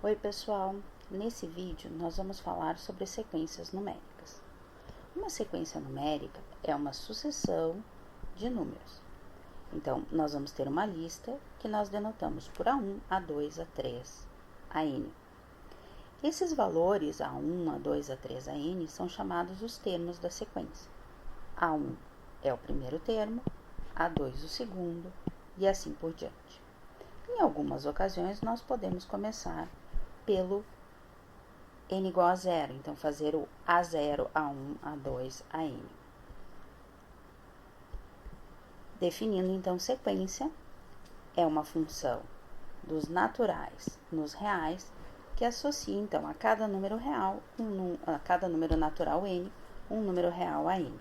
Oi pessoal, nesse vídeo nós vamos falar sobre sequências numéricas. Uma sequência numérica é uma sucessão de números. Então, nós vamos ter uma lista que nós denotamos por A1, A2, A3, AN. Esses valores A1, A2, A3, AN são chamados os termos da sequência. A1 é o primeiro termo, A2 o segundo e assim por diante. Em algumas ocasiões, nós podemos começar pelo n igual a zero, então fazer o A0, A1, A2, AN. Definindo então sequência, é uma função dos naturais nos reais que associa então a cada número real, a cada número natural n, um número real a n.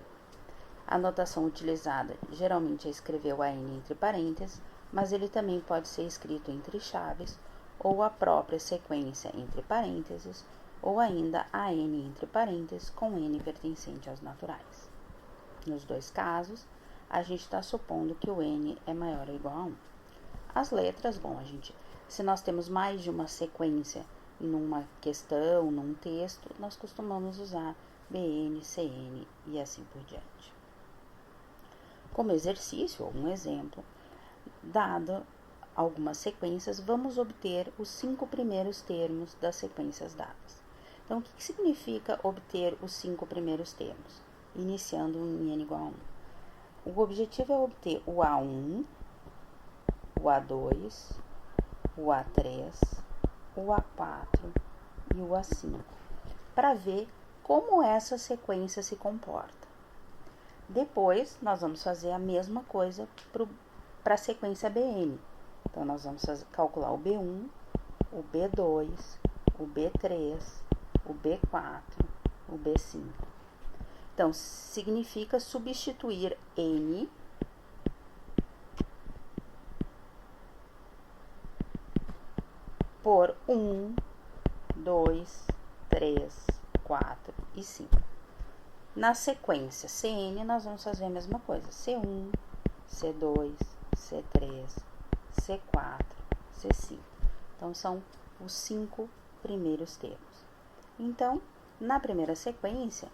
A notação utilizada geralmente é escrever o AN entre parênteses, mas ele também pode ser escrito entre chaves, ou a própria sequência entre parênteses, ou ainda AN entre parênteses com n pertencente aos naturais. Nos dois casos, a gente está supondo que o n é maior ou igual a 1. As letras, se nós temos mais de uma sequência numa questão, num texto, nós costumamos usar BN, CN e assim por diante. Como exercício, ou um exemplo, dado algumas sequências, vamos obter os 5 primeiros termos das sequências dadas. Então, o que significa obter os 5 primeiros termos? Iniciando em n igual a 1. O objetivo é obter o A1, o A2, o A3, o A4 e o A5, para ver como essa sequência se comporta. Depois, nós vamos fazer a mesma coisa para a sequência BN. Então, nós vamos calcular o B1, o B2, o B3, o B4, o B5. Então, significa substituir N por 1, 2, 3, 4 e 5. Na sequência CN, nós vamos fazer a mesma coisa. C1, C2, C3, C4, C5. Então, são os 5 primeiros termos. Então, na primeira sequência,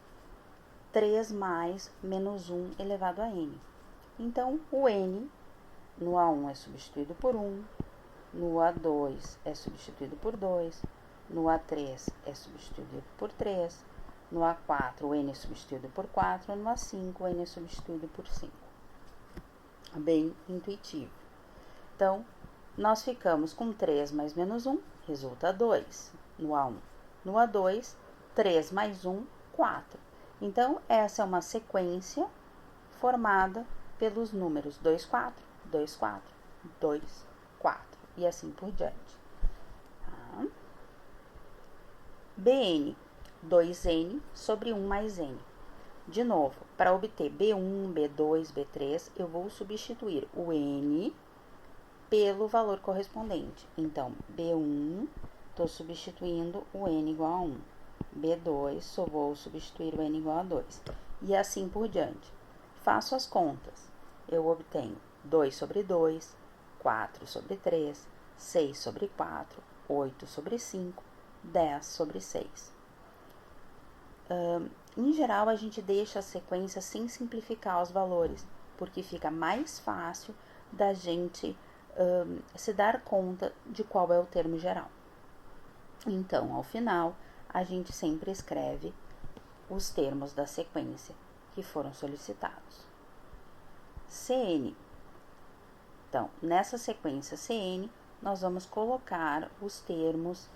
3 mais menos 1 elevado a n. Então, o n no A1 é substituído por 1, no A2 é substituído por 2, no A3 é substituído por 3, no A4 o n é substituído por 4, no A5 o n é substituído por 5. Bem intuitivo. Então, nós ficamos com 3 mais menos 1, resulta 2 no A1. No A2, 3 mais 1, 4. Então, essa é uma sequência formada pelos números 2, 4, 2, 4, 2, 4 e assim por diante. Tá? Bn, 2n sobre 1 mais n. De novo, para obter B1, B2, B3, eu vou substituir o n pelo valor correspondente. Então, B1, estou substituindo o n igual a 1. B2, só vou substituir o n igual a 2. E assim por diante. Faço as contas. Eu obtenho 2 sobre 2, 4 sobre 3, 6 sobre 4, 8 sobre 5, 10 sobre 6. Em geral, a gente deixa a sequência sem simplificar os valores, porque fica mais fácil da gente se dar conta de qual é o termo geral. Então, ao final, a gente sempre escreve os termos da sequência que foram solicitados. CN. Então, nessa sequência CN, nós vamos colocar os termos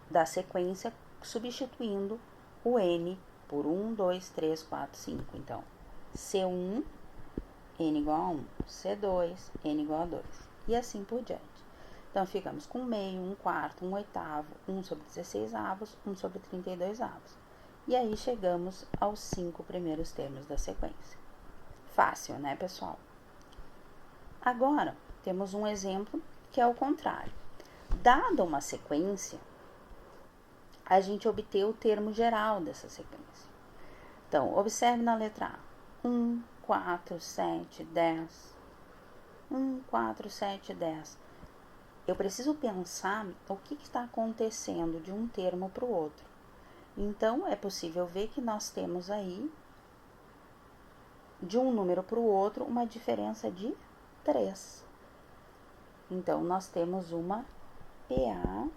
da sequência substituindo o N por 1, 2, 3, 4, 5. Então, C1, N igual a 1, C2, N igual a 2, e assim por diante. Então, ficamos com meio, 1/4, 1/8, 1 sobre 16 avos, 1 sobre 32 avos. E aí, chegamos aos 5 primeiros termos da sequência. Fácil, né, pessoal? Agora, temos um exemplo que é o contrário. Dada uma sequência, a gente obteve o termo geral dessa sequência. Então, observe na letra A. 1, 4, 7, 10. 1, 4, 7, 10. eu preciso pensar o que está acontecendo de um termo para o outro. Então, é possível ver que nós temos aí, de um número para o outro, uma diferença de 3. Então, nós temos uma PA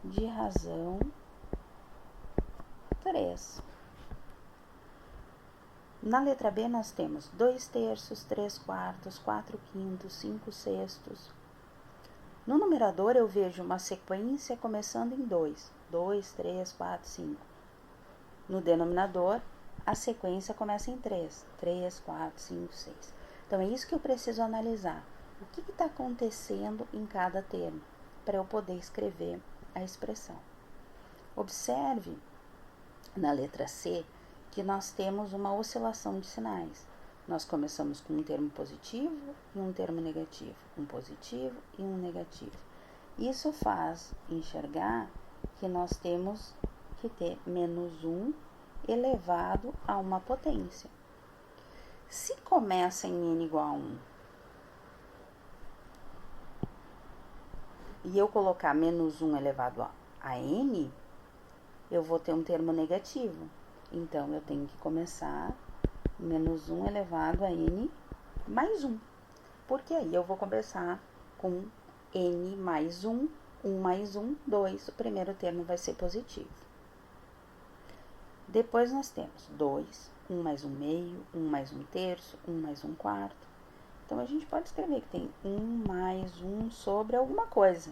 de razão 3. Na letra B, nós temos 2/3, 3/4, 4/5, 5/6. No numerador, eu vejo uma sequência começando em 2. 2, 3, 4, 5. No denominador, a sequência começa em 3. 3, 4, 5, 6. Então, é isso que eu preciso analisar. O que está acontecendo em cada termo, para eu poder escrever a expressão. Observe, na letra C, que nós temos uma oscilação de sinais. Nós começamos com um termo positivo e um termo negativo, um positivo e um negativo. Isso faz enxergar que nós temos que ter menos 1 elevado a uma potência. Se começa em n igual a 1 e eu colocar menos 1 elevado a n, eu vou ter um termo negativo. Então, eu tenho que começar menos 1 elevado a n mais 1. Porque aí eu vou começar com n mais 1, 1 mais 1, 2. O primeiro termo vai ser positivo. Depois nós temos 2, 1 mais 1 meio, 1 mais 1 terço, 1 mais 1 quarto. Então, a gente pode escrever que tem 1 mais 1 sobre alguma coisa.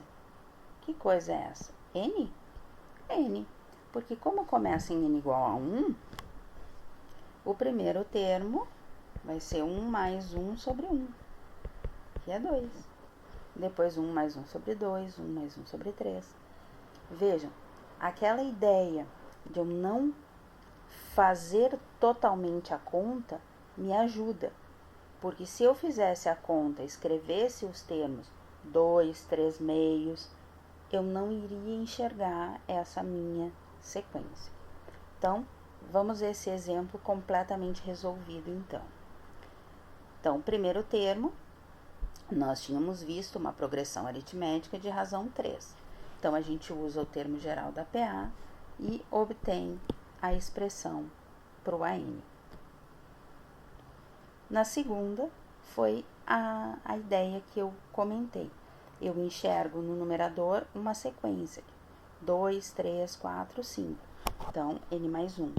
Que coisa é essa? N? N. Porque como começa em n igual a 1, o primeiro termo vai ser 1 mais 1 sobre 1, que é 2. Depois 1 mais 1 sobre 2, 1 mais 1 sobre 3. Vejam, aquela ideia de eu não fazer totalmente a conta me ajuda. Porque se eu fizesse a conta, escrevesse os termos 2, 3 meios, eu não iria enxergar essa minha sequência. Então, vamos ver esse exemplo completamente resolvido, então. Então, o primeiro termo, nós tínhamos visto uma progressão aritmética de razão 3. Então, a gente usa o termo geral da PA e obtém a expressão para o AN. Na segunda, foi a ideia que eu comentei. Eu enxergo no numerador uma sequência, 2, 3, 4, 5. Então, n mais 1.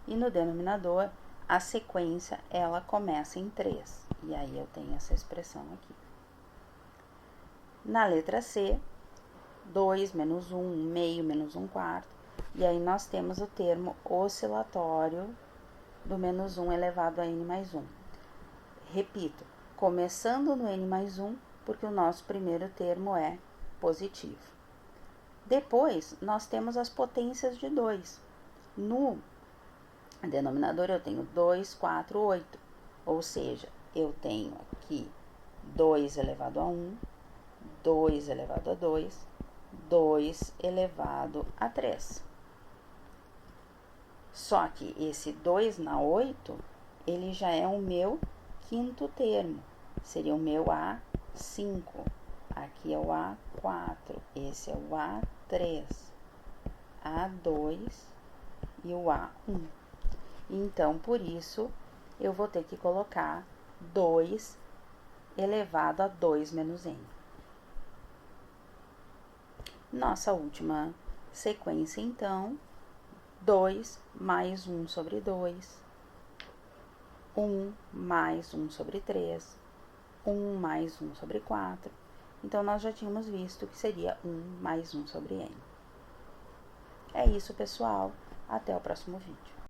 E no denominador, a sequência, ela começa em 3. E aí, eu tenho essa expressão aqui. Na letra C, 2 menos 1, 1 meio menos 1 quarto. E aí, nós temos o termo oscilatório do menos 1 elevado a n mais 1. Repito, começando no n mais 1, porque o nosso primeiro termo é positivo. Depois, nós temos as potências de 2. No denominador, eu tenho 2, 4, 8. Ou seja, eu tenho aqui 2 elevado a 1, 2 elevado a 2, 2 elevado a 3. Só que esse 2 na 8, ele já é o meu quinto termo. Seria o meu A5. Aqui é o A4. Esse é o A3. A2 e o A1. Então, por isso, eu vou ter que colocar 2 elevado a 2 menos n. Nossa última sequência, então, 2 mais 1 sobre 2, 1 mais 1 sobre 3, 1 mais 1 sobre 4. Então, nós já tínhamos visto que seria 1 mais 1 sobre n. É isso, pessoal. Até o próximo vídeo.